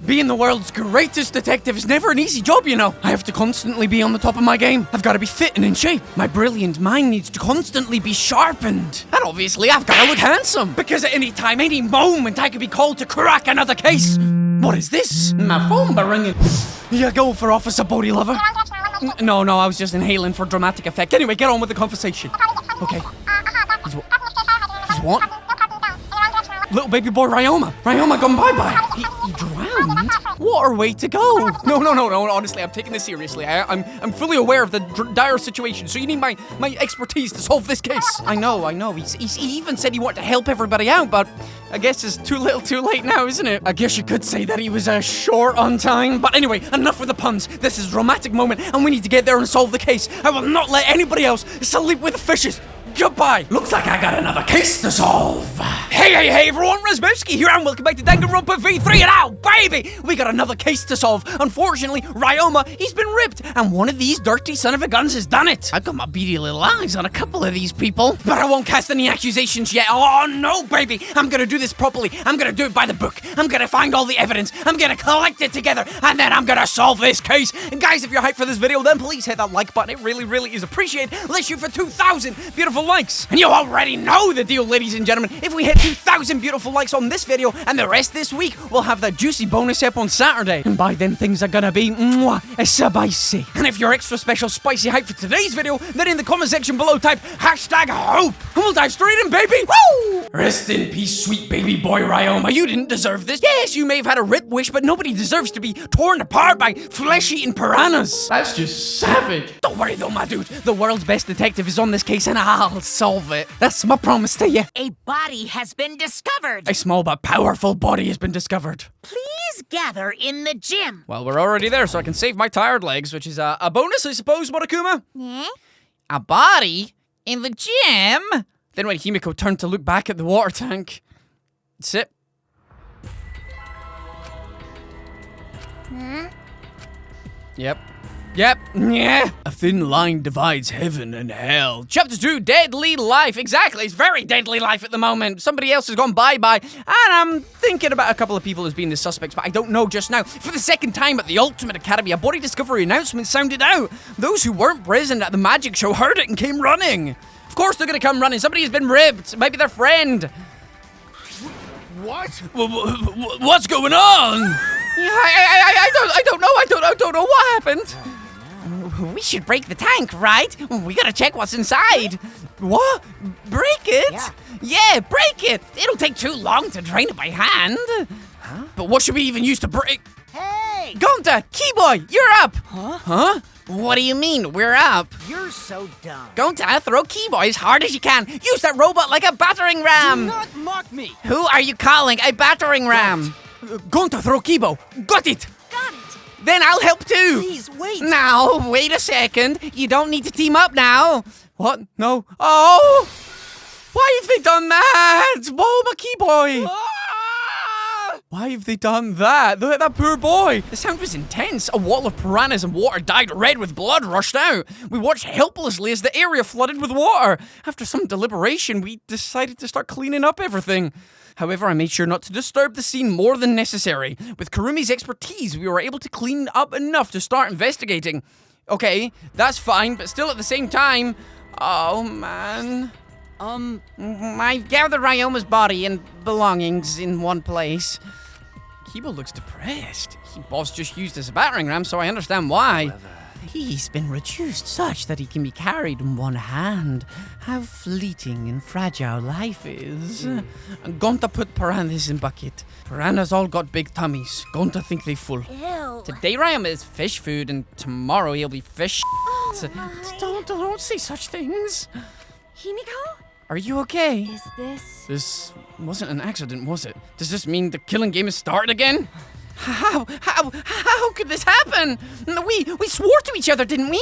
Being the world's greatest detective is never an easy job, you know. I have to constantly be on the top of my game. I've got to be fit and in shape. My brilliant mind needs to constantly be sharpened. And obviously, I've got to look handsome. Because at any time, any moment, I could be called to crack another case. What is this? My phone be ringing. Yeah, go for Officer Body Lover. No, I was just inhaling for dramatic effect. Anyway, get on with the conversation. Okay. He's what? Little baby boy Ryoma. Ryoma gone bye-bye. He drowned? What a way to go. No, honestly, I'm taking this seriously. I'm fully aware of the dire situation, so you need my expertise to solve this case. I know. He even said he wanted to help everybody out, but I guess it's too little too late now, isn't it? I guess you could say that he was short on time. But anyway, enough with the puns. This is a dramatic moment, and we need to get there and solve the case. I will not let anybody else sleep with the fishes. Goodbye. Looks like I got another case to solve. Hey everyone, Razzbowski here and welcome back to Danganronpa V3 and ow, baby! We got another case to solve. Unfortunately, Ryoma, he's been ripped and one of these dirty son of a guns has done it. I've got my beady little eyes on a couple of these people, but I won't cast any accusations yet. Oh no, baby! I'm gonna do this properly. I'm gonna do it by the book. I'm gonna find all the evidence. I'm gonna collect it together and then I'm gonna solve this case. And guys, if you're hyped for this video, then please hit that like button. It really is appreciated. Let's shoot for 2,000 beautiful likes. And you already know the deal, ladies and gentlemen. If we hit 2,000 beautiful likes on this video and the rest this week, we'll have that juicy bonus ep on Saturday. And by then, things are gonna be spicy. And if you're extra special spicy hype for today's video, then in the comment section below type #hope. And we'll dive straight in, baby. Woo! Rest in peace, sweet baby boy Ryoma. You didn't deserve this. Yes, you may have had a rip wish, but nobody deserves to be torn apart by flesh-eating piranhas. That's just savage. Don't worry though, my dude. The world's best detective is on this case and I'll solve it. That's my promise to you. A body has been discovered. A small but powerful body has been discovered. Please gather in the gym. Well, we're already there, so I can save my tired legs, which is a bonus, I suppose, Monokuma? Yeah? A body? In the gym? Then when Himiko turned to look back at the water tank. Sit. Huh? Yep. Yeah. A thin line divides heaven and hell. Chapter 2, Deadly Life. Exactly, it's very deadly life at the moment. Somebody else has gone bye-bye, and I'm thinking about a couple of people as being the suspects, but I don't know just now. For the second time at the Ultimate Academy, a body discovery announcement sounded out. Those who weren't present at the magic show heard it and came running. Of course they're gonna come running. Somebody has been ripped. It might be their friend. What? What's going on? I don't know what happened. We should break the tank, right? We gotta check what's inside. What? Break it? Yeah, break it. It'll take too long to drain it by hand. Huh? But what should we even use to break? Hey! Gonta, Keyboy, you're up. Huh? What do you mean, we're up? You're so dumb. Gonta, throw Keyboy as hard as you can. Use that robot like a battering ram. Do not mock me. Who are you calling a battering ram? Gonta, throw Keyboy. Got it. Got it. Then I'll help too. Please, wait. Now, wait a second. You don't need to team up now. What? No. Oh! Why have they done that? Whoa, my Keyboy. Why have they done that? Look at that poor boy. The sound was intense. A wall of piranhas and water dyed red with blood rushed out. We watched helplessly as the area flooded with water. After some deliberation, we decided to start cleaning up everything. However, I made sure not to disturb the scene more than necessary. With Kurumi's expertise, we were able to clean up enough to start investigating. Okay, that's fine, but still at the same time... Oh, man. I've gathered Ryoma's body and belongings in one place. Kibo looks depressed. He was just used as a battering ram, so I understand why. He's been reduced such that he can be carried in one hand. How fleeting and fragile life is. Gonta put piranhas in bucket. Piranhas all got big tummies. Gonta think they full. Ew. Today Ryoma is fish food and tomorrow he'll be fish. Oh, my. Don't say such things. Himiko? Are you okay? Is this... This wasn't an accident, was it? Does this mean the killing game is started again? How could this happen? We swore to each other, didn't we?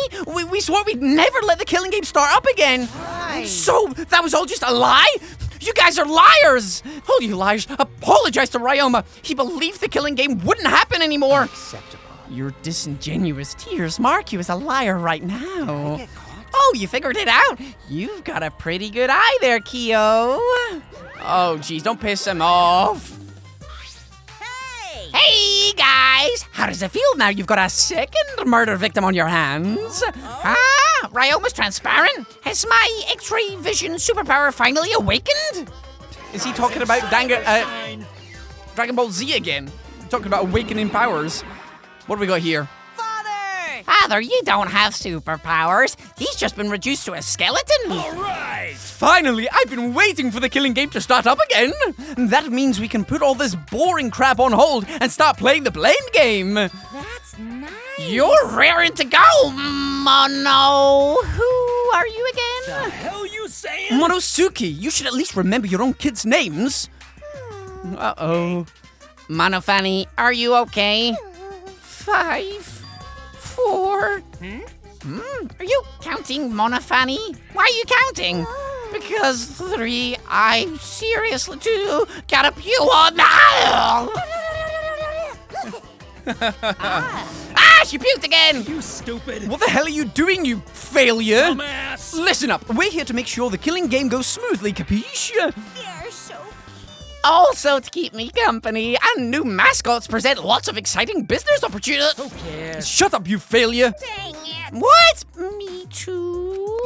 We swore we'd never let the killing game start up again. Right. So, that was all just a lie? You guys are liars! All you liars, apologize to Ryoma. He believed the killing game wouldn't happen anymore. Acceptable. Your disingenuous tears mark you as a liar right now. I get caught? Oh, you figured it out? You've got a pretty good eye there, Kyo. Oh, geez, don't piss him off. Hey! Hey, guys! How does it feel now you've got a second murder victim on your hands? Ryoma's transparent? Has my X-ray vision superpower finally awakened? Is he talking about Dragon Ball Z again? Talking about awakening powers. What do we got here? Father, you don't have superpowers. He's just been reduced to a skeleton. All right. Finally, I've been waiting for the killing game to start up again. That means we can put all this boring crap on hold and start playing the blame game. That's nice. You're raring to go, Mono. Who are you again? The hell you saying? Monosuke. You should at least remember your own kids' names. Uh-oh. Monofani, are you okay? 5, 4. Are you counting, Monofani? Why are you counting? Because 3, I seriously do gotta pew on she puked again! You stupid. What the hell are you doing, you failure? Dumbass. Listen up, we're here to make sure the killing game goes smoothly, capiche? You're so Also to keep me company, and new mascots present lots of exciting business opportunities. Who cares? Shut up, you failure! dang it. What? Me too.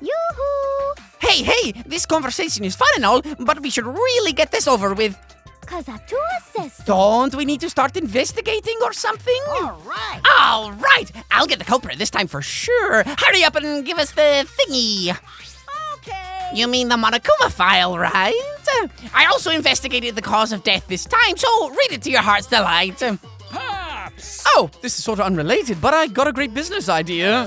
Yoo-hoo. Hey, this conversation is fun and all, but we should really get this over with. Cause I do assist. Don't we need to start investigating or something? All right. All right, I'll get the culprit this time for sure. Hurry up and give us the thingy. Okay. You mean the Monokuma file, right? I also investigated the cause of death this time, so read it to your heart's delight. Pops. Oh, this is sort of unrelated, but I got a great business idea.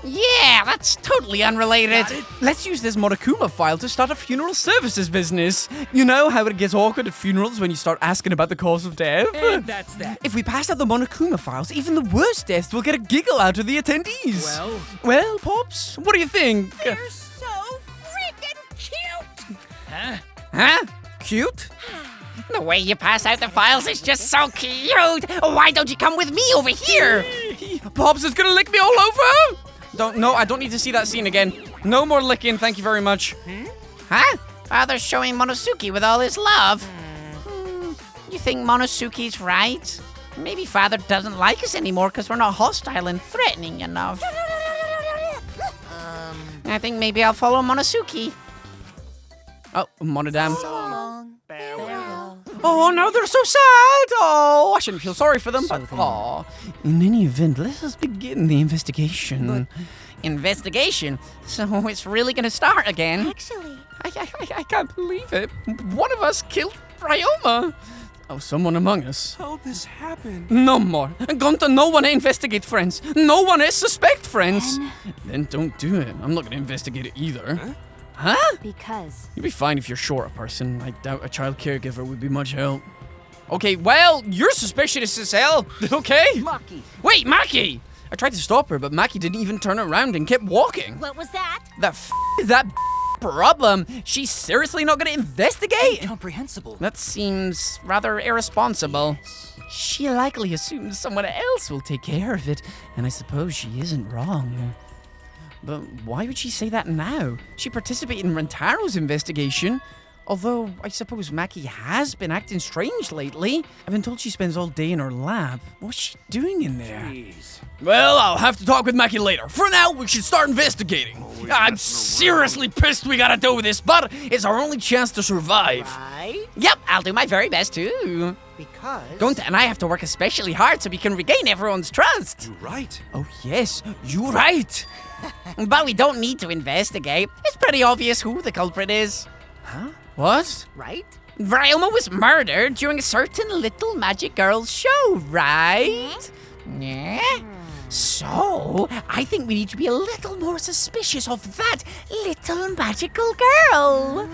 Yeah, that's totally unrelated. Got it. Let's use this Monokuma file to start a funeral services business. You know how it gets awkward at funerals when you start asking about the cause of death? And that's that. If we pass out the Monokuma files, even the worst deaths will get a giggle out of the attendees. Well, Pops, what do you think? You're so freaking cute. Huh? Huh? Cute? The way you pass out the files is just so cute. Why don't you come with me over here? Pops is gonna lick me all over. I don't need to see that scene again. No more licking, thank you very much. Huh? Father's showing Monosuke with all his love. You think Monosuke's right? Maybe Father doesn't like us anymore because we're not hostile and threatening enough. I think maybe I'll follow Monosuke. Oh, Monodam. So long. Farewell. Oh no, they're so sad! Oh, I shouldn't feel sorry for them, but aw. In any event, let us begin the investigation. Investigation? So it's really gonna start again? Actually, I can't believe it. One of us killed Ryoma. Oh, someone among us. How'd this happen? No more. Gonta, no one investigate, friends. No one is suspect, friends. Then don't do it. I'm not gonna investigate it either. Huh? because You'll be fine if you're short a person. I doubt a child caregiver would be much help. Okay, well, you're suspicious as hell. Okay? Maki. Wait, Maki! I tried to stop her, but Maki didn't even turn around and kept walking. what was that? That problem? She's seriously not gonna investigate? Incomprehensible. That seems rather irresponsible. She likely assumes someone else will take care of it, and I suppose she isn't wrong. But why would she say that now? She participated in Rentaro's investigation. Although, I suppose Maki has been acting strange lately. I've been told she spends all day in her lab. What's she doing in there? Jeez. Well, I'll have to talk with Maki later. For now, we should start investigating. I'm seriously pissed we gotta do this, but it's our only chance to survive. Right? Yep, I'll do my very best too. Because Gonta and I have to work especially hard so we can regain everyone's trust. You're right. Oh yes, you're right. But we don't need to investigate. It's pretty obvious who the culprit is. Huh? What? right? Ryoma was murdered during a certain little magic girl's show, right? Yeah. So, I think we need to be a little more suspicious of that little magical girl.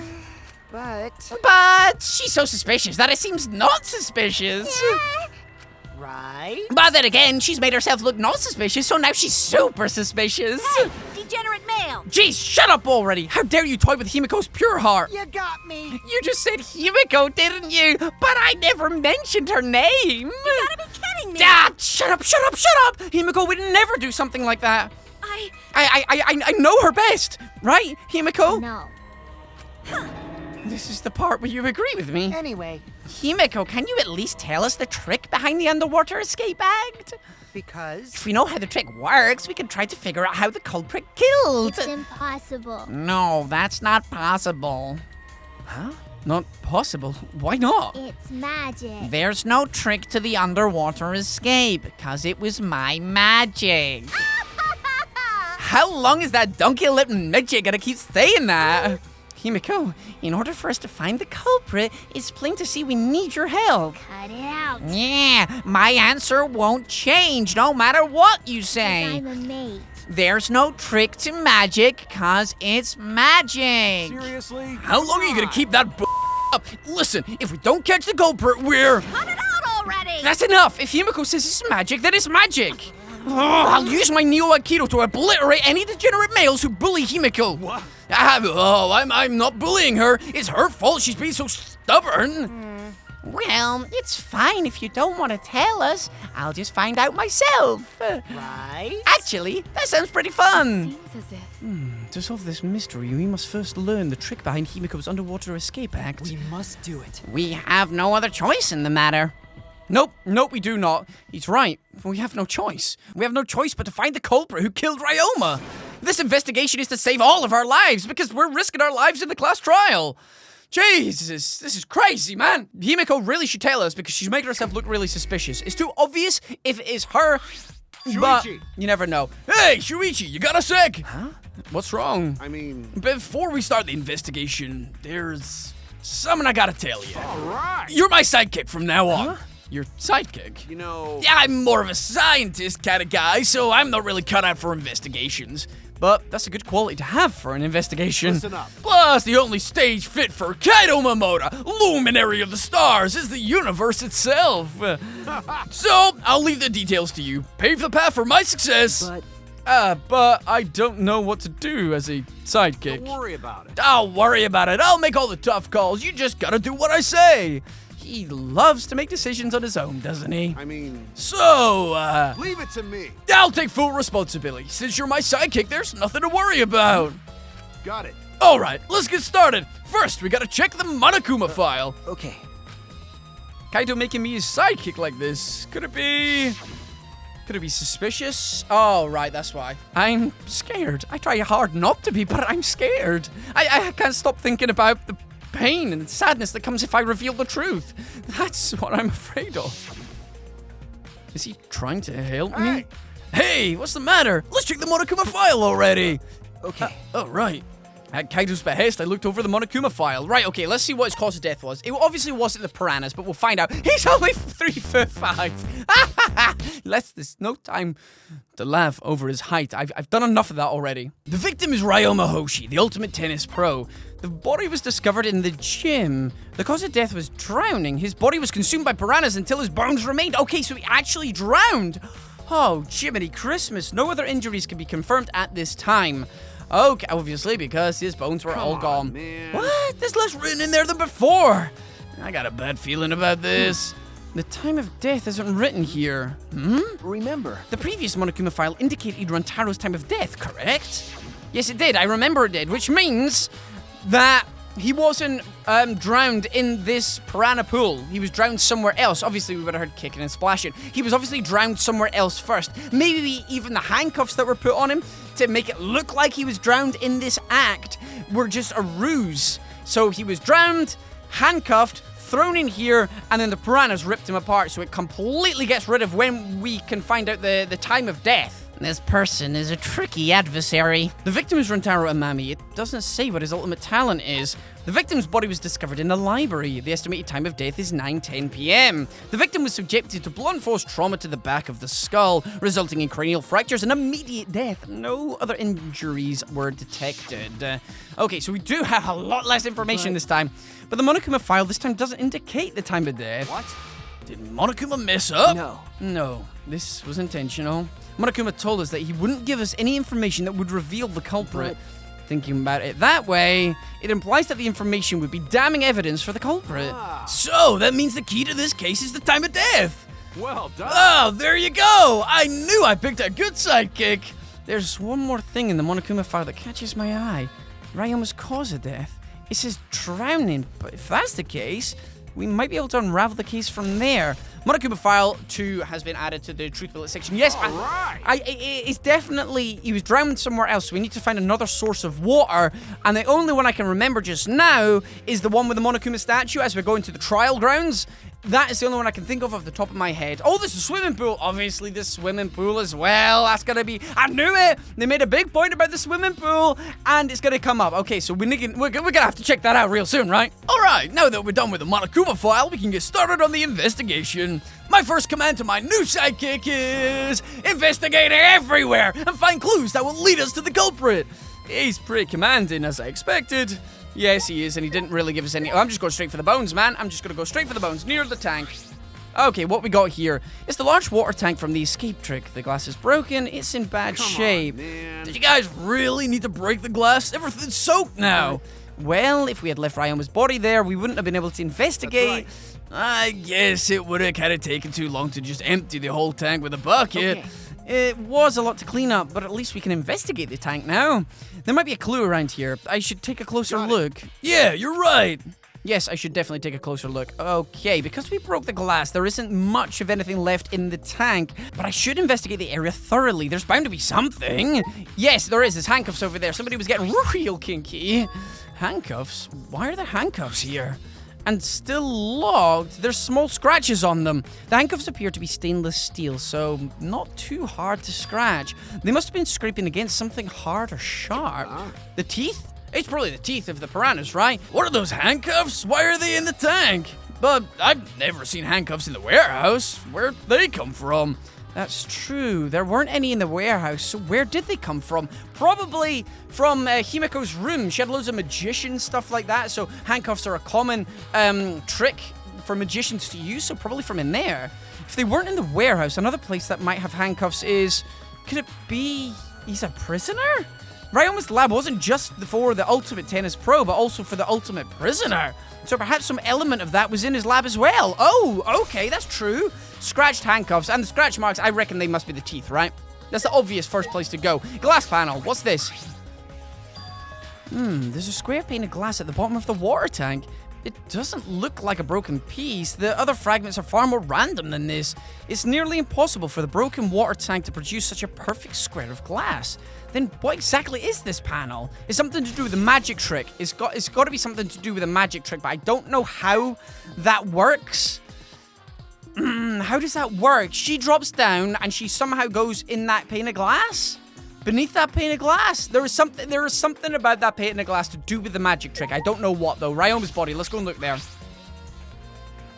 But She's so suspicious that it seems not suspicious. right? But then again, she's made herself look not suspicious, so now she's super suspicious. Hey, degenerate male! Jeez, shut up already! How dare you toy with Himiko's pure heart? You got me! You just said Himiko, didn't you? But I never mentioned her name. You gotta be kidding me! Ah, shut up! Himiko would never do something like that. I know her best, right, Himiko? No. This is the part where you agree with me. Anyway, Himiko, can you at least tell us the trick behind the underwater escape act? Because If we know how the trick works, we can try to figure out how the culprit killed. It's impossible. No, that's not possible. Huh? Not possible? Why not? It's magic. There's no trick to the underwater escape, because it was my magic. How long is that donkey-lipped midget gonna keep saying that? Himiko, in order for us to find the culprit, it's plain to see we need your help. Cut it out. Yeah, my answer won't change no matter what you 'Cause say. I'm a mate. There's no trick to magic, cause it's magic. Seriously? How long are you gonna keep that up? Listen, if we don't catch the culprit, we're... cut it out already. That's enough! If Himiko says it's magic, then it's magic! I'll use my Neo Aikido to obliterate any degenerate males who bully Himiko! What? I'm not bullying her! It's her fault she's being so stubborn! Well, it's fine if you don't want to tell us. I'll just find out myself. Right? Actually, that sounds pretty fun! Seems as if. To solve this mystery, we must first learn the trick behind Himiko's underwater escape act. We must do it. We have no other choice in the matter. Nope, we do not. He's right. We have no choice. We have no choice but to find the culprit who killed Ryoma. This investigation is to save all of our lives because we're risking our lives in the class trial. Jesus, this is crazy, man. Himiko really should tell us because she's making herself look really suspicious. It's too obvious if it is her, but Shuichi. you never know. Hey, Shuichi, you got a sec? Huh? What's wrong? I mean, Before we start the investigation, there's something I gotta tell you. all right. You're my sidekick from now on. Your sidekick? You know, Yeah, I'm more of a scientist kind of guy, so I'm not really cut out for investigations. But that's a good quality to have for an investigation. Listen up. Plus, the only stage fit for Kaido Momoda, luminary of the stars, is the universe itself. So, I'll leave the details to you. Pave the path for my success. But I don't know what to do as a sidekick. don't worry about it. I'll worry about it. I'll make all the tough calls. You just gotta do what I say. He loves to make decisions on his own, doesn't he? I mean, So, leave it to me. I'll take full responsibility. Since you're my sidekick, there's nothing to worry about. Got it. Alright, let's get started. First, we gotta check the Monokuma file. Okay. Kaido making me his sidekick like this. Could it be suspicious? Oh, right, that's why. I'm scared. I try hard not to be, but I'm scared. I can't stop thinking about the pain and sadness that comes if I reveal the truth. That's what I'm afraid of. Is he trying to help me? Hey, what's the matter? Let's check the Monokuma file already. Okay. Oh, right. At Kaido's behest, I looked over the Monokuma file. Right, okay, let's see what his cause of death was. It obviously wasn't the piranhas, but we'll find out. He's only 3'5". There's no time to laugh over his height. I've done enough of that already. The victim is Ryoma Hoshi, the ultimate tennis pro. The body was discovered in the gym. The cause of death was drowning. His body was consumed by piranhas until his bones remained. Okay, so he actually drowned. Oh, Jiminy Christmas. No other injuries can be confirmed at this time. Okay, obviously, because his bones were all gone. man. What? There's less written in there than before. I got a bad feeling about this. The time of death isn't written here. Remember. The previous Monokuma file indicated Rantaro's time of death, correct? Yes, it did. I remember it did, which means that he wasn't drowned in this piranha pool. He was drowned somewhere else. Obviously, we would have heard kicking and splashing. He was obviously drowned somewhere else first. Maybe even the handcuffs that were put on him to make it look like he was drowned in this act were just a ruse. So he was drowned, handcuffed, thrown in here, and then the piranhas ripped him apart, so it completely gets rid of when we can find out the time of death. This person is a tricky adversary. The victim is Rantaro Amami. It doesn't say what his ultimate talent is. The victim's body was discovered in the library. The estimated time of death is 9:10 p.m. The victim was subjected to blunt force trauma to the back of the skull, resulting in cranial fractures and immediate death. No other injuries were detected. Okay, so we do have a lot less information this time. But the Monokuma file this time doesn't indicate the time of death. What? Did Monokuma mess up? No. No, this was intentional. Monokuma told us that he wouldn't give us any information that would reveal the culprit. Thinking about it that way, it implies that the information would be damning evidence for the culprit. So, that means the key to this case is the time of death. Well done. Oh, there you go. I knew I picked a good sidekick. There's one more thing in the Monokuma file that catches my eye. Ryoma's cause of death. It says drowning, but if that's the case, we might be able to unravel the case from there. Monokuma File 2 has been added to the Truth Bullet section. Yes, it's definitely, he was drowned somewhere else, so we need to find another source of water, and the only one I can remember just now is the one with the Monokuma statue as we're going to the trial grounds. That is the only one I can think of off the top of my head. Oh, there's a swimming pool. Obviously, the swimming pool as well. That's gonna be... I knew it! They made a big point about the swimming pool, and it's gonna come up. Okay, so we're gonna have to check that out real soon, right? Alright, now that we're done with the Monokuma file, we can get started on the investigation. My first command to my new sidekick is... investigate everywhere and find clues that will lead us to the culprit. He's pretty commanding, as I expected. Yes, he is, and he didn't really give us any... Oh, I'm just going straight for the bones, man. I'm just going to go straight for the bones, near the tank. Okay, what we got here is the large water tank from the escape trick. The glass is broken. It's in bad shape. Did you guys really need to break the glass? Everything's soaked now. Well, if we had left Ryoma's body there, we wouldn't have been able to investigate. I guess it would have kind of taken too long to just empty the whole tank with a bucket. Okay. It was a lot to clean up, but at least we can investigate the tank now. There might be a clue around here. I should take a closer look. Yeah, you're right. Yes, I should definitely take a closer look. Okay, because we broke the glass, there isn't much of anything left in the tank, but I should investigate the area thoroughly. There's bound to be something. Yes, there is. There's handcuffs over there. Somebody was getting real kinky. Handcuffs? Why are there handcuffs here? And still locked. There's small scratches on them. The handcuffs appear to be stainless steel, so not too hard to scratch. They must have been scraping against something hard or sharp. The teeth? It's probably the teeth of the piranhas, right? What are those handcuffs? Why are they in the tank? But I've never seen handcuffs in the warehouse. Where'd they come from? That's true. There weren't any in the warehouse, so where did they come from? Probably from Himeko's room. She had loads of magician stuff like that, so handcuffs are a common trick for magicians to use, so probably from in there. If they weren't in the warehouse, another place that might have handcuffs is... Could it be... he's a prisoner? Ryoma's lab wasn't just for the Ultimate Tennis Pro, but also for the Ultimate Prisoner. So perhaps some element of that was in his lab as well. Oh, okay, that's true. Scratched handcuffs, and the scratch marks, I reckon they must be the teeth, right? That's the obvious first place to go. Glass panel, what's this? There's a square pane of glass at the bottom of the water tank. It doesn't look like a broken piece. The other fragments are far more random than this. It's nearly impossible for the broken water tank to produce such a perfect square of glass. Then what exactly is this panel? It's something to do with the magic trick. It's got to be something to do with a magic trick, but I don't know how that works. How does that work? She drops down and she somehow goes in that pane of glass? Beneath that pane of glass? There is something about that pane of glass to do with the magic trick. I don't know what though. Ryoma's body, let's go and look there.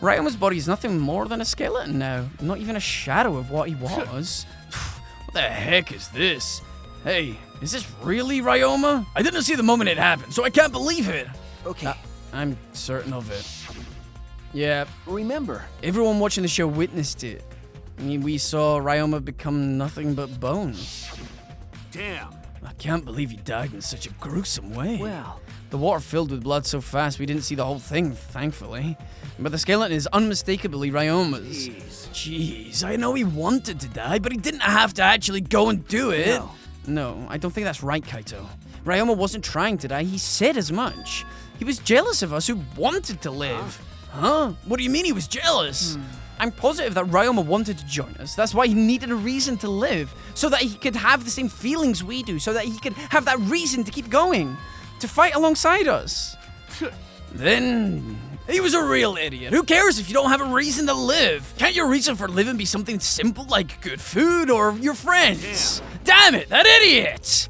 Ryoma's body is nothing more than a skeleton now. Not even a shadow of what he was. What the heck is this? Hey, is this really Ryoma? I didn't see the moment it happened, so I can't believe it. Okay. I'm certain of it. Yeah. Remember. Everyone watching the show witnessed it. I mean, we saw Ryoma become nothing but bones. Damn. I can't believe he died in such a gruesome way. Well. The water filled with blood so fast we didn't see the whole thing, thankfully. But the skeleton is unmistakably Ryoma's. Jeez, I know he wanted to die, but he didn't have to actually go and do it. No, I don't think that's right, Kaito. Ryoma wasn't trying to die, he said as much. He was jealous of us who wanted to live. Huh? What do you mean he was jealous? I'm positive that Ryoma wanted to join us. That's why he needed a reason to live. So that he could have the same feelings we do. So that he could have that reason to keep going. To fight alongside us. Then... he was a real idiot. Who cares if you don't have a reason to live? Can't your reason for living be something simple like good food or your friends? Damn it, that idiot!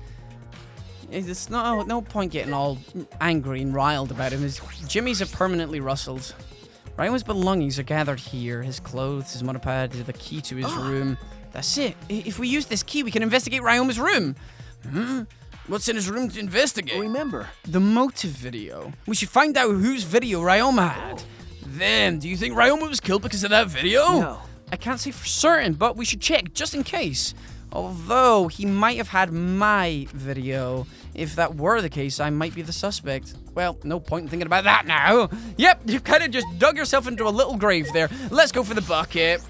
There's no point getting all angry and riled about him. His jimmies are permanently rustled. Ryoma's belongings are gathered here. His clothes, his monopod, the key to his room. That's it. If we use this key, we can investigate Ryoma's room. What's in his room to investigate? Remember. The motive video. We should find out whose video Ryoma had. Then, do you think Ryoma was killed because of that video? No. I can't say for certain, but we should check just in case. Although, he might have had my video. If that were the case, I might be the suspect. Well, no point in thinking about that now. Yep, you kind of just dug yourself into a little grave there. Let's go for the bucket.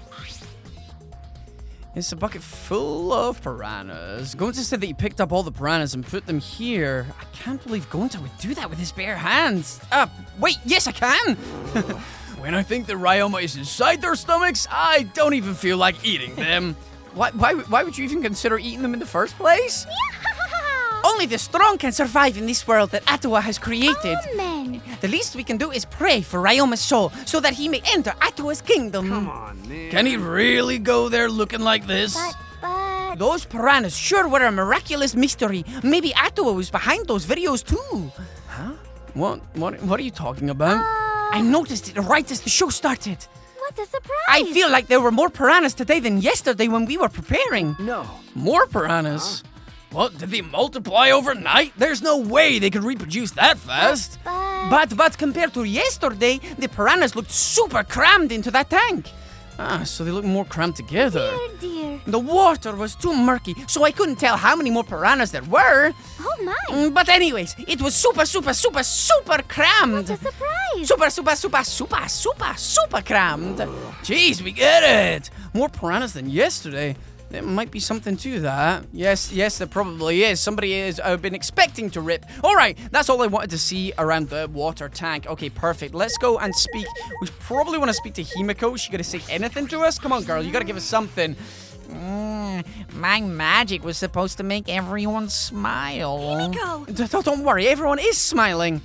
It's a bucket full of piranhas. Gonta said that he picked up all the piranhas and put them here. I can't believe Gonta would do that with his bare hands. Wait, yes I can! When I think that Ryoma is inside their stomachs, I don't even feel like eating them. Why would you even consider eating them in the first place? Only the strong can survive in this world that Atua has created. Amen. The least we can do is pray for Ryoma's soul so that he may enter Atua's kingdom. Come on, man. Can he really go there looking like this? But... Those piranhas sure were a miraculous mystery. Maybe Atua was behind those videos too. Huh? What are you talking about? I noticed it right as the show started. What a surprise. I feel like there were more piranhas today than yesterday when we were preparing. No. More piranhas? What, did they multiply overnight? There's no way they could reproduce that fast. But compared to yesterday, the piranhas looked super crammed into that tank. So they look more crammed together. Dear. The water was too murky, so I couldn't tell how many more piranhas there were. Oh my. But anyways, it was super crammed. What a surprise. Super crammed. Jeez, we get it. More piranhas than yesterday. There might be something to that. Yes, there probably is. Somebody has been expecting to rip. All right, that's all I wanted to see around the water tank. Okay, perfect. Let's go and speak. We probably want to speak to Himiko. Is she gonna say anything to us? Come on, girl. You gotta give us something. My magic was supposed to make everyone smile. Himiko. Don't worry. Everyone is smiling.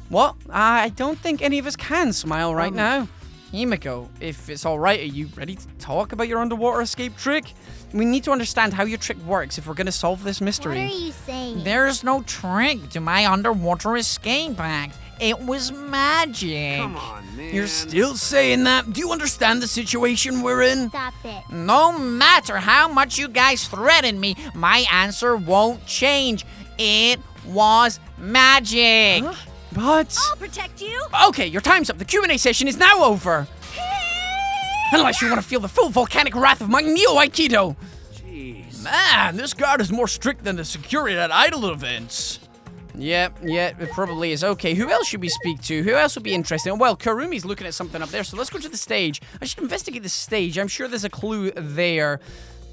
What? I don't think any of us can smile right now. Himiko, if it's all right, are you ready to talk about your underwater escape trick? We need to understand how your trick works if we're going to solve this mystery. What are you saying? There's no trick to my underwater escape act. It was magic. Come on, man. You're still saying that? Do you understand the situation we're in? Stop it. No matter how much you guys threaten me, my answer won't change. It was magic. Huh? But... I'll protect you. Okay, your time's up. The Q&A session is now over. Unless you want to feel the full volcanic wrath of my Neo-Aikido. Jeez. Man, this guard is more strict than the security at idol events. Yeah, it probably is. Okay, who else should we speak to? Who else would be interesting? Well, Karumi's looking at something up there, so let's go to the stage. I should investigate the stage. I'm sure there's a clue there.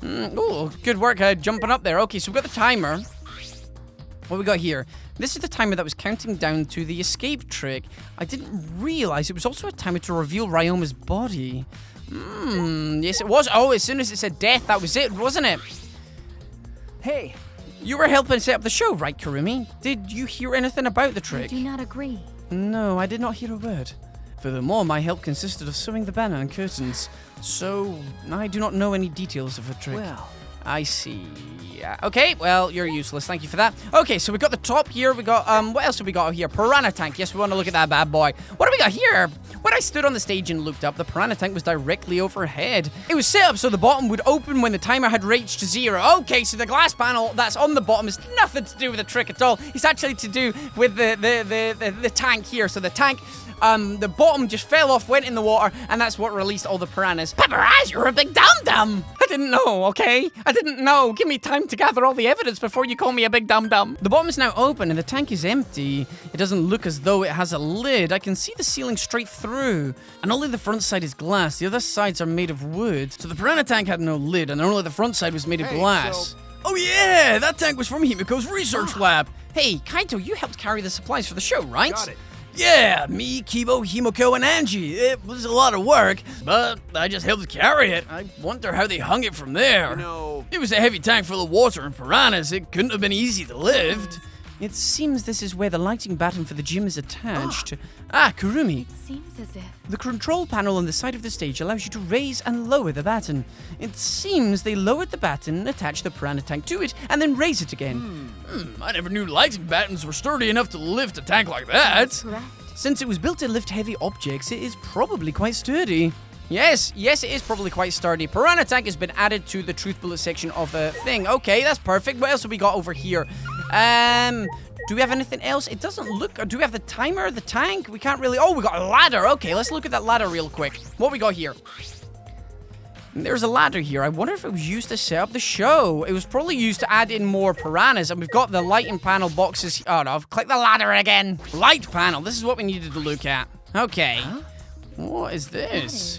Oh, good work jumping up there. Okay, so we've got the timer. What we got here? This is the timer that was counting down to the escape trick. I didn't realize it was also a timer to reveal Ryoma's body. Yes, it was. Oh, as soon as it said death, that was it, wasn't it? Hey. You were helping set up the show, right, Karumi? Did you hear anything about the trick? I do not agree. No, I did not hear a word. Furthermore, my help consisted of sewing the banner and curtains, so I do not know any details of the trick. Well. I see. Okay, well, you're useless. Thank you for that. Okay, so we got the top here. We got, what else have we got here? Piranha Tank. Yes, we want to look at that bad boy. What do we got here? When I stood on the stage and looked up, the Piranha Tank was directly overhead. It was set up so the bottom would open when the timer had reached 0. Okay, so the glass panel that's on the bottom is nothing to do with the trick at all. It's actually to do with the tank here. So the tank, the bottom just fell off, went in the water, and that's what released all the piranhas. Paparazzi, you're a big dum-dum! I didn't know, okay? I didn't know. Give me time to gather all the evidence before you call me a big dum-dum. The bottom is now open and the tank is empty. It doesn't look as though it has a lid. I can see the ceiling straight through. And only the front side is glass. The other sides are made of wood. So the Piranha Tank had no lid and only the front side was made of glass. Oh yeah, that tank was from Himiko's research lab. Hey, Kaito, you helped carry the supplies for the show, right? Got it. Yeah, me, Kibo, Himiko, and Angie. It was a lot of work, but I just helped carry it. I wonder how they hung it from there. No. It was a heavy tank full of water and piranhas. It couldn't have been easy to lift. It seems this is where the lighting batten for the gym is attached. Kurumi. It seems as if... The control panel on the side of the stage allows you to raise and lower the batten. It seems they lowered the batten, attached the Piranha Tank to it, and then raise it again. I never knew lighting battens were sturdy enough to lift a tank like that. Correct. Since it was built to lift heavy objects, it is probably quite sturdy. Yes, it is probably quite sturdy. Piranha Tank has been added to the Truth Bullet section of the thing. Okay, that's perfect. What else have we got over here? Do we have anything else? It doesn't look... Do we have the timer, the tank? We can't really... Oh, we got a ladder. Okay, let's look at that ladder real quick. What we got here? There's a ladder here. I wonder if it was used to set up the show. It was probably used to add in more piranhas. And we've got the lighting panel boxes... Oh, no. Click the ladder again. Light panel. This is what we needed to look at. Okay. Huh? What is this?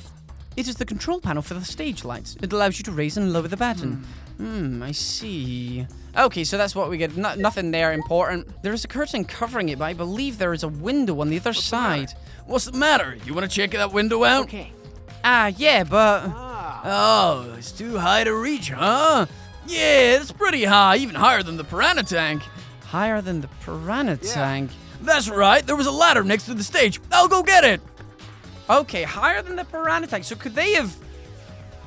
It is the control panel for the stage lights. It allows you to raise and lower the baton. I see. Okay, so that's what we get. Nothing there important. There is a curtain covering it, but I believe there is a window on the other side. What's the matter? You want to check that window out? Okay. Yeah, but... Oh, it's too high to reach, huh? Yeah, it's pretty high, even higher than the Piranha Tank. Higher than the Piranha Tank? That's right, there was a ladder next to the stage. I'll go get it. Okay, higher than the Piranha Tank. So could they have...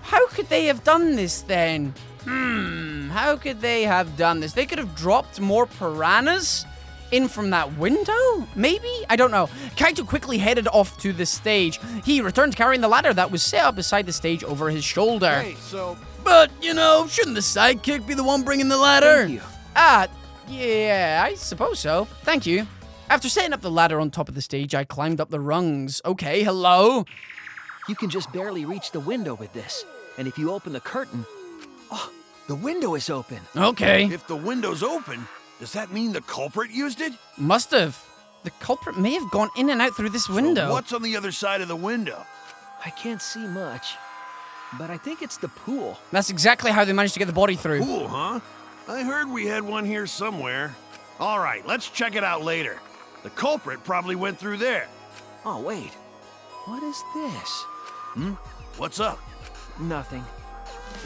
How could they have done this then? How could they have done this? They could have dropped more piranhas in from that window? Maybe? I don't know. Kaito quickly headed off to the stage. He returned carrying the ladder that was set up beside the stage over his shoulder. Hey, so... But, shouldn't the sidekick be the one bringing the ladder? Thank you. Yeah, I suppose so. Thank you. After setting up the ladder on top of the stage, I climbed up the rungs. Okay, hello? You can just barely reach the window with this. And if you open the curtain... Oh, the window is open. Okay. If the window's open, does that mean the culprit used it? Must have. The culprit may have gone in and out through this window. So what's on the other side of the window? I can't see much. But I think it's the pool. That's exactly how they managed to get the body through. Cool, huh? I heard we had one here somewhere. All right, let's check it out later. The culprit probably went through there. Oh, wait. What is this? What's up? Nothing.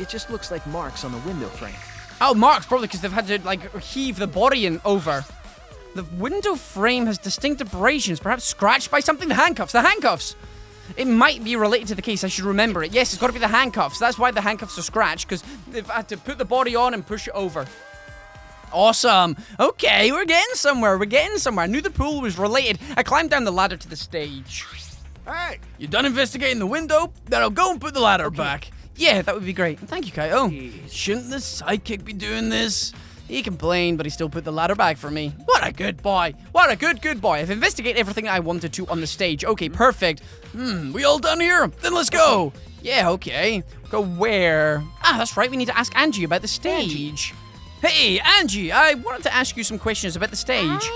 It just looks like marks on the window frame. Oh, marks, probably because they've had to, heave the body in over. The window frame has distinct abrasions, perhaps scratched by something. The handcuffs! It might be related to the case, I should remember it. Yes, it's got to be the handcuffs. That's why the handcuffs are scratched, because they've had to put the body on and push it over. Awesome. Okay, we're getting somewhere. I knew the pool was related. I climbed down the ladder to the stage. Hey, You done investigating the window? Then I'll go and put the ladder back. Yeah, that would be great. Thank you, Kaito. Shouldn't the sidekick be doing this? He complained, but he still put the ladder back for me. What a good boy. What a good boy. I've investigated everything I wanted to on the stage. Okay, perfect. We all done here? Then let's go. Yeah, okay. Go where? That's right. We need to ask Angie about the stage. Hey, Angie, I wanted to ask you some questions about the stage.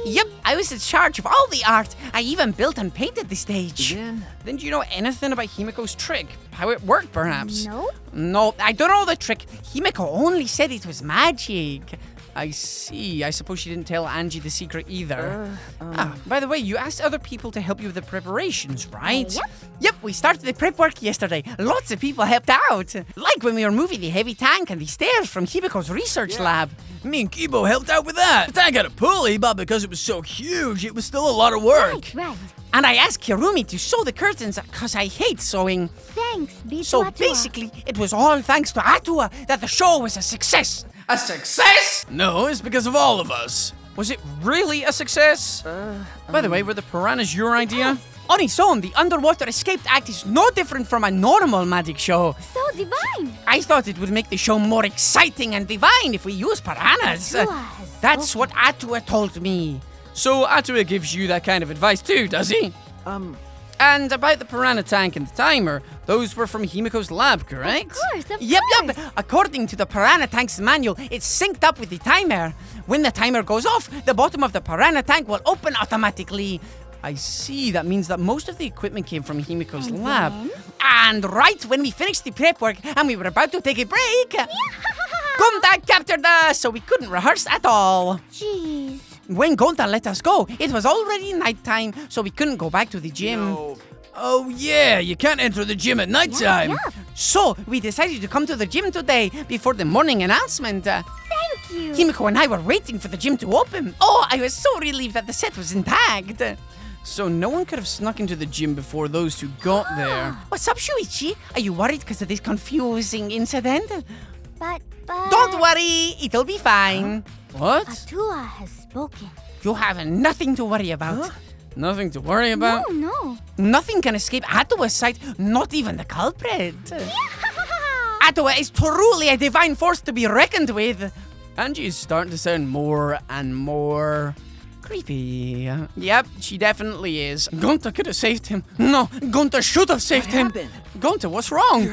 Yep, I was in charge of all the art. I even built and painted the stage. Again? Then do you know anything about Himiko's trick? How it worked, perhaps? No. No, I don't know the trick. Himiko only said it was magic. I see. I suppose she didn't tell Angie the secret either. By the way, you asked other people to help you with the preparations, right? Yep, we started the prep work yesterday. Lots of people helped out. Like when we were moving the heavy tank and the stairs from Himiko's research lab. Me and Kibo helped out with that. The tank had a pulley, but because it was so huge, it was still a lot of work. Right. And I asked Kirumi to sew the curtains because I hate sewing. Thanks, B2 So Atua. basically, it was all thanks to Atua that the show was a success. A success? No, it's because of all of us. Was it really a success? By the way, were the piranhas your idea? On its own, the underwater escaped act is no different from a normal magic show. So divine. I thought it would make the show more exciting and divine if we use piranhas. Atua has That's what Atua told me. So Atua gives you that kind of advice too, does he? And about the Piranha Tank and the timer, those were from Himiko's lab, correct? Of course, of Yep. course. According to the Piranha Tank's manual, it's synced up with the timer. When the timer goes off, the bottom of the Piranha Tank will open automatically. I see. That means that most of the equipment came from Himiko's And lab. then? And right when we finished the prep work and we were about to take a break, Gonta captured us, so we couldn't rehearse at all. Jeez. When Gonta let us go, it was already nighttime, so we couldn't go back to the gym. No. Oh yeah, you can't enter the gym at nighttime. Yeah. So we decided to come to the gym today before the morning announcement. Thank you. Himiko and I were waiting for the gym to open. Oh, I was so relieved that the set was intact. So no one could have snuck into the gym before those two got there. What's up, Shuichi? Are you worried because of this confusing incident? But... Don't worry, it'll be fine. What? Atua has spoken. You have nothing to worry about. Nothing to worry about? No. Nothing can escape Atua's sight, not even the culprit. Atua is truly a divine force to be reckoned with. Angie is starting to sound more and more creepy. Yep, she definitely is. Gonta could have saved him. No, Gonta should have saved him. happened? Gonta, what's wrong?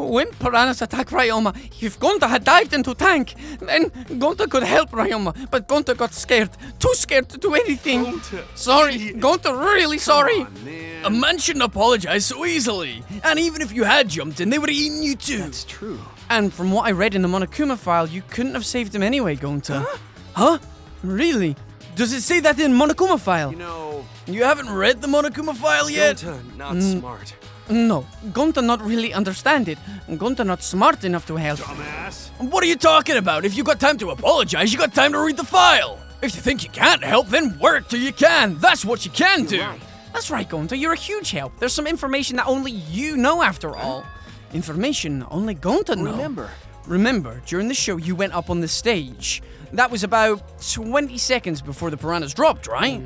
when piranhas attack Ryoma, if Gonta had dived into tank, then Gonta could help Ryoma, but Gonta got scared. Too scared to do anything. Gonta, Sorry, gee. Gonta, really sorry. Come on, man. A man shouldn't apologize so easily. And even if you had jumped in, they would have eaten you too. That's true. And from what I read in the Monokuma file, you couldn't have saved him anyway, Gonta. Huh? Really? Does it say that in Monokuma file? You know, You haven't read the Monokuma file yet? Gonta not smart. No, Gonta not really understand it. Gonta not smart enough to help. Dumbass. What are you talking about? If you got time to apologize, you got time to read the file. If you think you can't help, then work till you can. That's what you can do. right. That's right, Gonta. You're a huge help. There's some information that only you know after all. Information only Gonta know. Remember, during the show you went up on the stage. That was about 20 seconds before the piranhas dropped, right?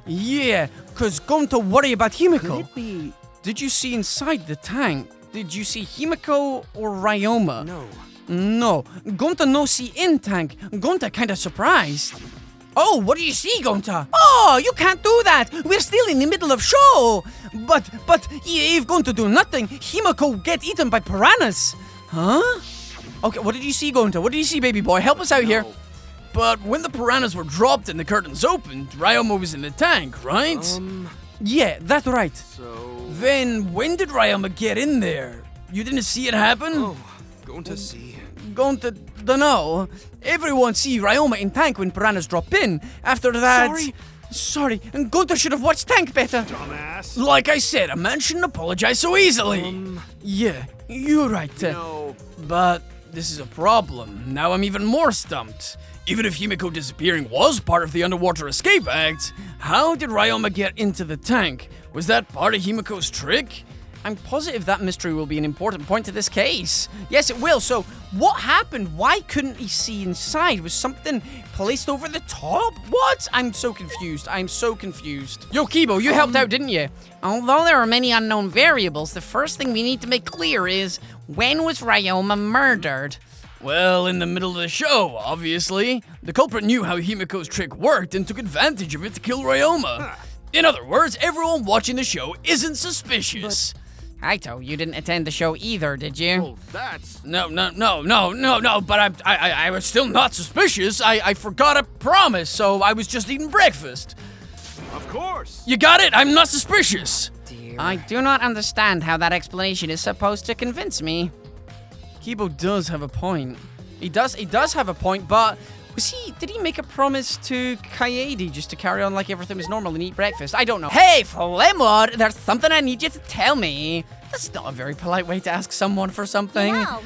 Yeah, because Gonta worry about Himiko. Could it be? Did you see inside the tank? Did you see Himiko or Ryoma? No. No. Gonta no see in tank. Gonta kinda surprised. Oh, what do you see, Gonta? Oh, you can't do that. We're still in the middle of show. But if Gonta do nothing, Himiko get eaten by piranhas. Huh? Okay, what did you see, Gonta? What did you see, baby boy? Help us out here. But when the piranhas were dropped and the curtains opened, Ryoma was in the tank, right? Yeah, that's right. So, Then when did Ryoma get in there? You didn't see it happen? oh, Gonta see. Gonta dunno. Everyone see Ryoma in tank when piranhas drop in. After that... Sorry, and Gonta should have watched tank better. Dumbass. Like I said, a man shouldn't apologize so easily. Yeah, you're right. No. But this is a problem. Now I'm even more stumped. Even if Himiko disappearing was part of the Underwater Escape Act, how did Ryoma get into the tank? Was that part of Himiko's trick? I'm positive that mystery will be an important point to this case. Yes, it will. So, what happened? Why couldn't he see inside? Was something placed over the top? What? I'm so confused. Yo, Kibo, you helped out, didn't you? Although there are many unknown variables, the first thing we need to make clear is, when was Ryoma murdered? Well, in the middle of the show, obviously. The culprit knew how Himiko's trick worked and took advantage of it to kill Ryoma. In other words, everyone watching the show isn't suspicious. Kaito, you didn't attend the show either, did you? Well, that's... No, but I was still not suspicious. I forgot a promise, so I was just eating breakfast. Of course. You got it? I'm not suspicious. I do not understand how that explanation is supposed to convince me. Kibo does have a point. He does have a point, but did he make a promise to Kaede just to carry on like everything was normal and eat breakfast? I don't know. Hey, Flemwood, there's something I need you to tell me. That's not a very polite way to ask someone for something. No.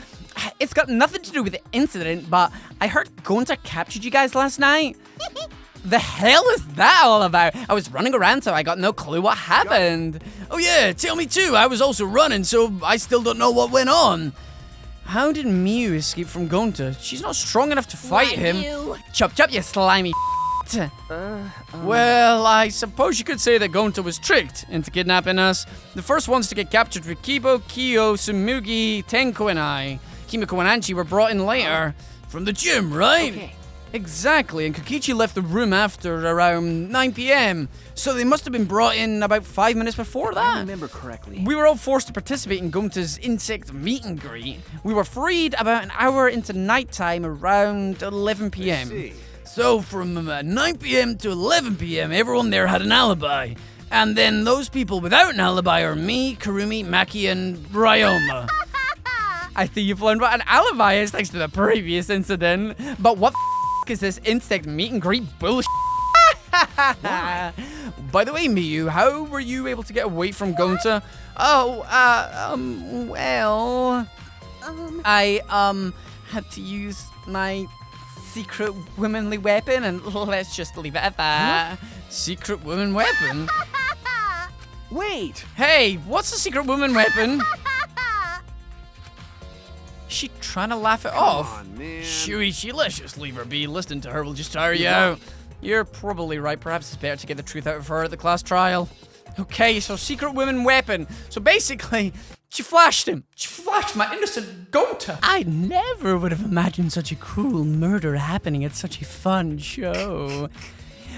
It's got nothing to do with the incident, but I heard Gonta captured you guys last night. The hell is that all about? I was running around, so I got no clue what happened. Oh yeah, tell me too. I was also running, so I still don't know what went on. How did Miu escape from Gonta? She's not strong enough to fight him. Chop chop, you slimy Well, I suppose you could say that Gonta was tricked into kidnapping us. The first ones to get captured were Kibo, Kyo, Sumugi, Tenko, and I. Himiko and Angie were brought in later. From the gym, right? Okay. Exactly, and Kokichi left the room after around 9 p.m. So they must have been brought in about 5 minutes before I that. remember correctly. We were all forced to participate in Gonta's insect meet and greet. We were freed about an hour into nighttime around 11 p.m. see. So from 9 p.m. to 11 p.m., everyone there had an alibi. And then those people without an alibi are me, Karumi, Maki, and Ryoma. I think you've learned what an alibi is thanks to the previous incident. But what the is this insect meet and greet bullshit? By the way, Miyu, how were you able to get away from Gonta? Well, I had to use my secret womanly weapon, and let's just leave it at that. Secret woman weapon? Wait! Hey, what's the secret woman weapon? She trying to laugh it off? Come on, man. Shuichi, let's just leave her be. Listening to her will just tire you out. You're probably right. Perhaps it's better to get the truth out of her at the class trial. Okay, so secret woman weapon. So basically, she flashed him. She flashed my innocent Gonta. I never would have imagined such a cruel murder happening at such a fun show.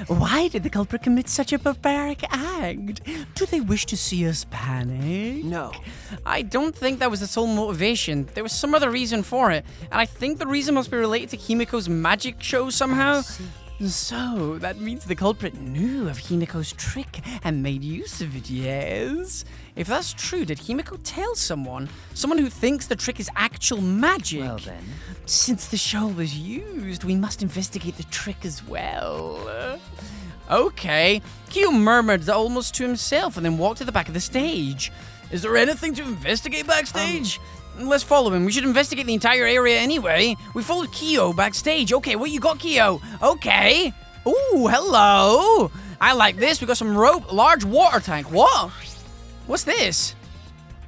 Why did the culprit commit such a barbaric act? Do they wish to see us panic? No. I don't think that was the sole motivation. There was some other reason for it, and I think the reason must be related to Himiko's magic show somehow. So, that means the culprit knew of Himiko's trick and made use of it, yes? If that's true, did Himiko tell someone? Someone who thinks the trick is actual magic? Well then. Since the show was used, we must investigate the trick as well. Okay. Kyo murmured almost to himself and then walked to the back of the stage. Is there anything to investigate backstage? Let's follow him. We should investigate the entire area anyway. We followed Kyo backstage. Okay, what you got, Kyo? Okay. Ooh, hello. I like this. We got some rope, large water tank. What? What's this?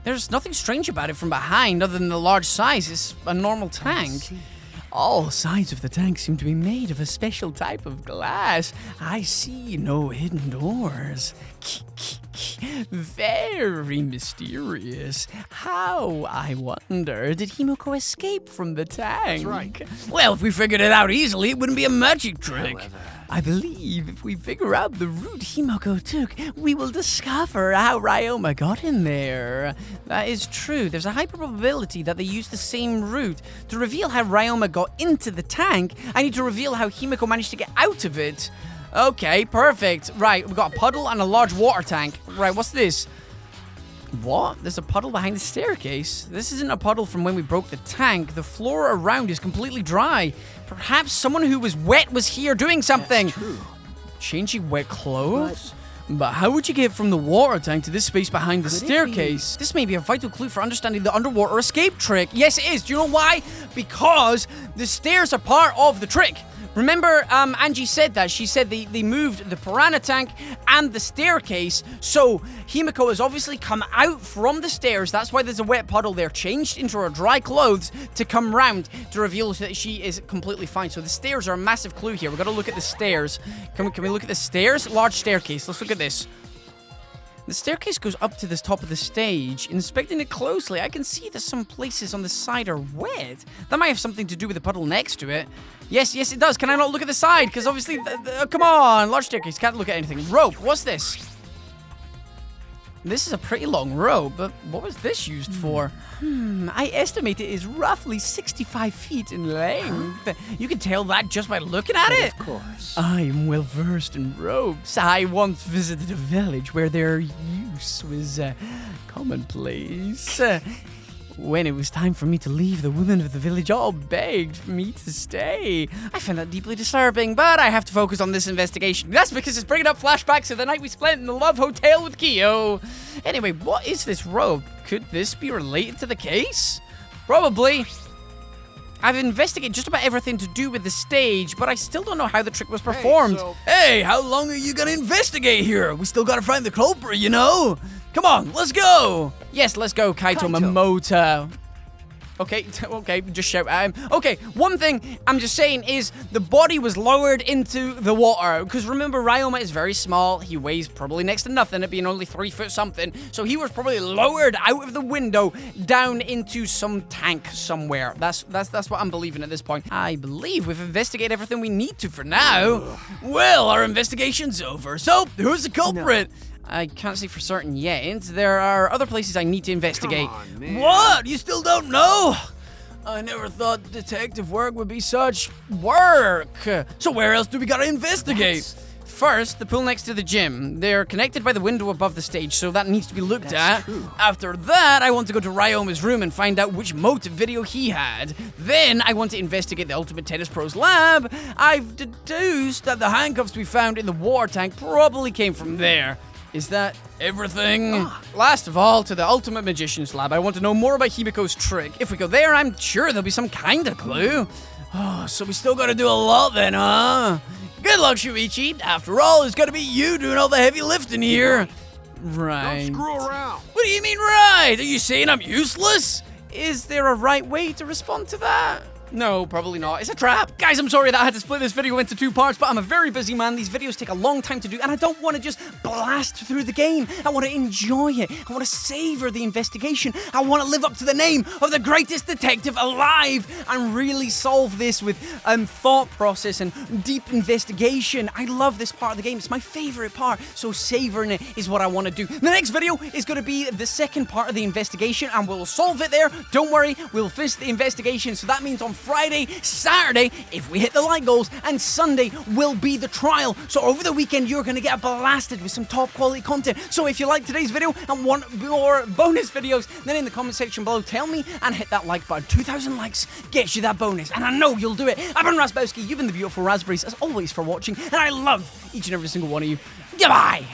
There's nothing strange about it from behind other than the large size. It's a normal tank. All sides of the tank seem to be made of a special type of glass. I see no hidden doors. Very mysterious. How, I wonder, did Himiko escape from the tank? That's right. Well, if we figured it out easily, it wouldn't be a magic trick. I believe if we figure out the route Himiko took, we will discover how Ryoma got in there. That is true. There's a high probability that they used the same route. To reveal how Ryoma got into the tank, I need to reveal how Himiko managed to get out of it. Okay, perfect. Right, we've got a puddle and a large water tank. Right, what's this? What? There's a puddle behind the staircase. This isn't a puddle from when we broke the tank. The floor around is completely dry. Perhaps someone who was wet was here doing something. That's true. Changing wet clothes? But how would you get from the water tank to this space behind the staircase? This may be a vital clue for understanding the underwater escape trick. Yes, it is. Do you know why? Because the stairs are part of the trick. Remember, Angie said that. She said they moved the Piranha Tank and the staircase, so Himiko has obviously come out from the stairs. That's why there's a wet puddle there, changed into her dry clothes to come round to reveal that she is completely fine. So the stairs are a massive clue here. We've got to look at the stairs. Can we look at the stairs? Large staircase. Let's look at this. The staircase goes up to the top of the stage. Inspecting it closely, I can see that some places on the side are wet. That might have something to do with the puddle next to it. Yes, it does. Can I not look at the side? Because obviously, come on, large staircase, can't look at anything. Rope, what's this? This is a pretty long rope, but what was this used for? I estimate it is roughly 65 feet in length. You can tell that just by looking at it. Of course. I am well versed in ropes. I once visited a village where their use was commonplace. When it was time for me to leave, the women of the village all begged for me to stay. I found that deeply disturbing, but I have to focus on this investigation. That's because it's bringing up flashbacks of the night we spent in the Love Hotel with Kyo. Anyway, what is this rope? Could this be related to the case? Probably. I've investigated just about everything to do with the stage, but I still don't know how the trick was performed. Hey, how long are you gonna investigate here? We still gotta find the culprit, you know? Come on, let's go! Yes, let's go, Kaito Momota. Okay, just shout at him. Okay, one thing I'm just saying is the body was lowered into the water. Because remember, Ryoma is very small. He weighs probably next to nothing, it being only 3 foot something. So he was probably lowered out of the window down into some tank somewhere. That's what I'm believing at this point. I believe we've investigated everything we need to for now. Well, our investigation's over. So, who's the culprit? No. I can't say for certain yet. There are other places I need to investigate. Come on, man. What? You still don't know? I never thought detective work would be such work. So where else do we gotta investigate? First, the pool next to the gym. They're connected by the window above the stage, so that needs to be looked at. True. After that, I want to go to Ryoma's room and find out which motive video he had. Then, I want to investigate the Ultimate Tennis Pro's lab. I've deduced that the handcuffs we found in the water tank probably came from there. Is that everything? Last of all, to the Ultimate Magician's Lab. I want to know more about Himiko's trick. If we go there, I'm sure there'll be some kind of clue. Oh, so we still gotta do a lot then, huh? Good luck, Shuichi. After all, it's gotta be you doing all the heavy lifting here. Right. Don't screw around. What do you mean, right? Are you saying I'm useless? Is there a right way to respond to that? No, probably not. It's a trap. Guys, I'm sorry that I had to split this video into 2 parts, but I'm a very busy man. These videos take a long time to do, and I don't want to just blast through the game. I want to enjoy it. I want to savor the investigation. I want to live up to the name of the greatest detective alive and really solve this with thought process and deep investigation. I love this part of the game. It's my favorite part, so savoring it is what I want to do. The next video is going to be the second part of the investigation, and we'll solve it there. Don't worry, we'll finish the investigation, so that means on Friday, Saturday, if we hit the like goals, and Sunday will be the trial. So over the weekend, you're going to get blasted with some top quality content. So if you like today's video and want more bonus videos, then in the comment section below, tell me and hit that like button. 2,000 likes gets you that bonus, and I know you'll do it. I've been Razzbowski, you've been the beautiful Raspberries, as always, for watching, and I love each and every single one of you. Goodbye!